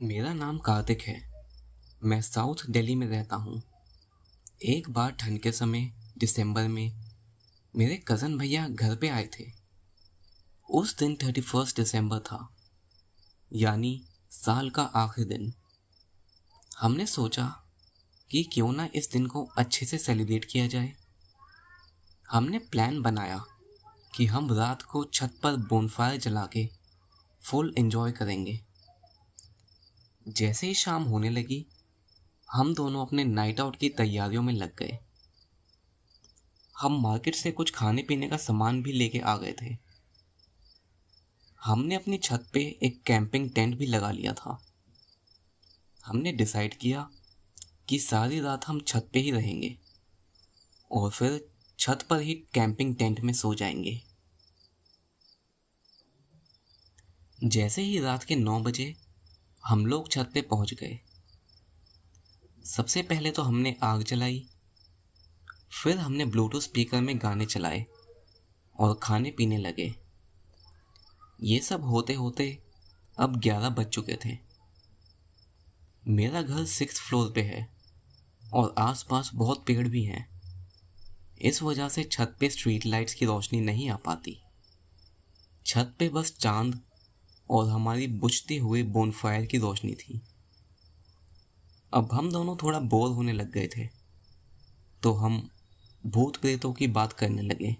मेरा नाम कार्तिक है। मैं साउथ दिल्ली में रहता हूँ। एक बार ठंड के समय दिसंबर में मेरे कज़न भैया घर पे आए थे। उस दिन 31 दिसंबर था, यानी साल का आखिरी दिन। हमने सोचा कि क्यों ना इस दिन को अच्छे से सेलिब्रेट किया जाए। हमने प्लान बनाया कि हम रात को छत पर बोनफायर जला के फुल एंजॉय करेंगे। जैसे ही शाम होने लगी, हम दोनों अपने नाइट आउट की तैयारियों में लग गए। हम मार्केट से कुछ खाने पीने का सामान भी लेके आ गए थे। हमने अपनी छत पे एक कैंपिंग टेंट भी लगा लिया था। हमने डिसाइड किया कि सारी रात हम छत पे ही रहेंगे और फिर छत पर ही कैंपिंग टेंट में सो जाएंगे। जैसे ही रात के 9 बजे हम लोग छत पे पहुंच गए। सबसे पहले तो हमने आग जलाई, फिर हमने ब्लूटूथ स्पीकर में गाने चलाए और खाने पीने लगे। ये सब होते होते अब 11 बज चुके थे। मेरा घर 6th फ्लोर पे है और आसपास बहुत पेड़ भी हैं। इस वजह से छत पे स्ट्रीट लाइट्स की रोशनी नहीं आ पाती। छत पे बस चांद और हमारी बुझती हुई बोनफायर की रोशनी थी। अब हम दोनों थोड़ा बोर होने लग गए थे, तो हम भूत प्रेतों की बात करने लगे।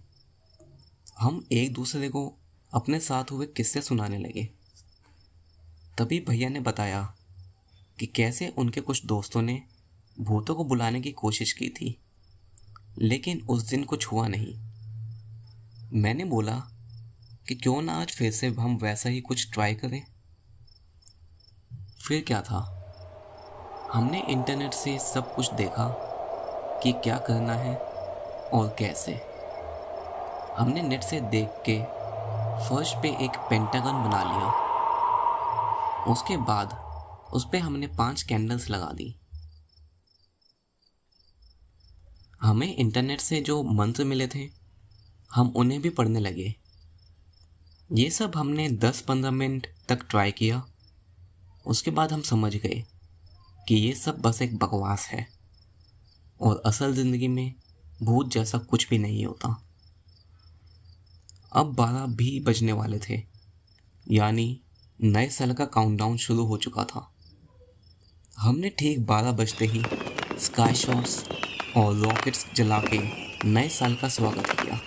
हम एक दूसरे को अपने साथ हुए किस्से सुनाने लगे। तभी भैया ने बताया कि कैसे उनके कुछ दोस्तों ने भूतों को बुलाने की कोशिश की थी, लेकिन उस दिन कुछ हुआ नहीं। मैंने बोला कि क्यों ना आज फिर से हम वैसा ही कुछ ट्राई करें। फिर क्या था, हमने इंटरनेट से सब कुछ देखा कि क्या करना है और कैसे। हमने नेट से देख के फर्श पे एक पेंटागन बना लिया। उसके बाद उस पे हमने 5 कैंडल्स लगा दी। हमें इंटरनेट से जो मंत्र मिले थे, हम उन्हें भी पढ़ने लगे। ये सब हमने 10-15 मिनट तक ट्राई किया। उसके बाद हम समझ गए कि ये सब बस एक बकवास है और असल ज़िंदगी में भूत जैसा कुछ भी नहीं होता। अब 12 भी बजने वाले थे, यानी नए साल का काउंटडाउन शुरू हो चुका था। हमने ठीक 12 बजते ही स्काई शॉट्स और रॉकेट्स जला के नए साल का स्वागत किया।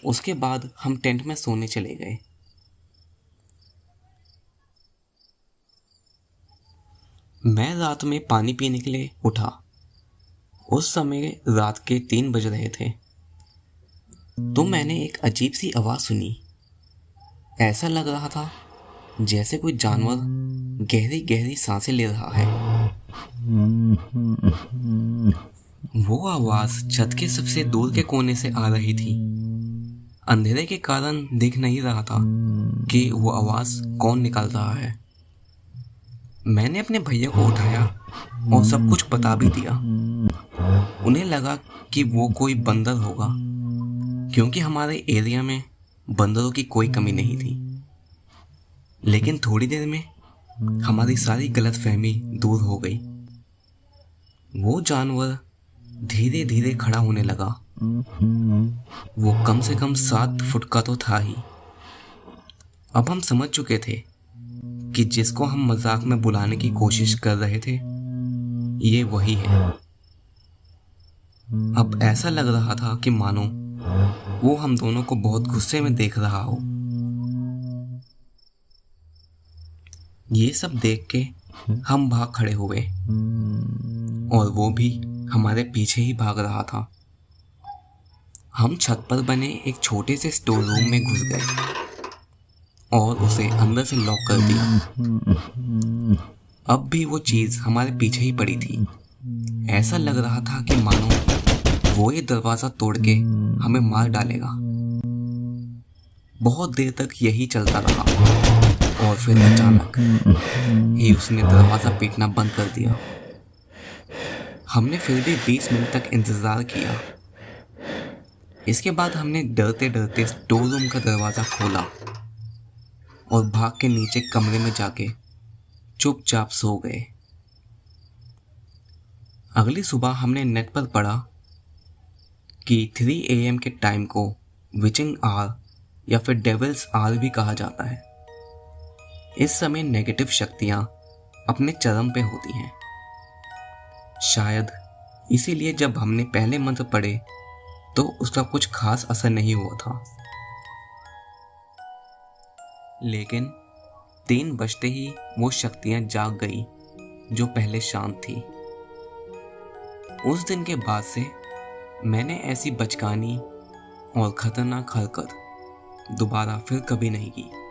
उसके बाद हम टेंट में सोने चले गए। मैं रात में पानी पीने के लिए उठा। उस समय रात के 3 बज रहे थे, तो मैंने एक अजीब सी आवाज़ सुनी। ऐसा लग रहा था जैसे कोई जानवर गहरी गहरी सांसें ले रहा है। वो आवाज़ छत के सबसे दूर के कोने से आ रही थी। अंधेरे के कारण दिख नहीं रहा था कि वो आवाज़ कौन निकाल रहा है। मैंने अपने भैया को उठाया और सब कुछ बता भी दिया। उन्हें लगा कि वो कोई बंदर होगा, क्योंकि हमारे एरिया में बंदरों की कोई कमी नहीं थी। लेकिन थोड़ी देर में हमारी सारी गलतफहमी दूर हो गई। वो जानवर धीरे धीरे खड़ा होने लगा। वो कम से कम 7 फुट का तो था ही। अब हम समझ चुके थे कि जिसको हम मजाक में बुलाने की कोशिश कर रहे थे, ये वही है। अब ऐसा लग रहा था कि मानो वो हम दोनों को बहुत गुस्से में देख रहा हो। ये सब देख के हम भाग खड़े हुए और वो भी हमारे पीछे ही भाग रहा था। हम छत पर बने एक छोटे से स्टोर रूम में घुस गए और उसे अंदर से लॉक कर दिया। अब भी वो चीज़ हमारे पीछे ही पड़ी थी। ऐसा लग रहा था कि मानो वो ये दरवाज़ा तोड़ के हमें मार डालेगा। बहुत देर तक यही चलता रहा और फिर अचानक ही उसने दरवाज़ा पीटना बंद कर दिया। हमने फिर भी 20 मिनट तक इंतज़ार किया। इसके बाद हमने डरते डरते स्टोर रूम का दरवाज़ा खोला। और भाग के नीचे कमरे में जाके चुपचाप सो गए। अगली सुबह हमने नेट पर पढ़ा कि 3 AM के टाइम को विचिंग आवर या फिर डेविल्स आवर भी कहा जाता है। इस समय नेगेटिव शक्तियां अपने चरम पे होती हैं। शायद इसीलिए जब हमने पहले मंत्र पढ़े तो उसका कुछ खास असर नहीं हुआ था। लेकिन 3 बजते ही वो शक्तियां जाग गई जो पहले शांत थी। उस दिन के बाद से मैंने ऐसी बचकानी और खतरनाक हरकत दोबारा फिर कभी नहीं की।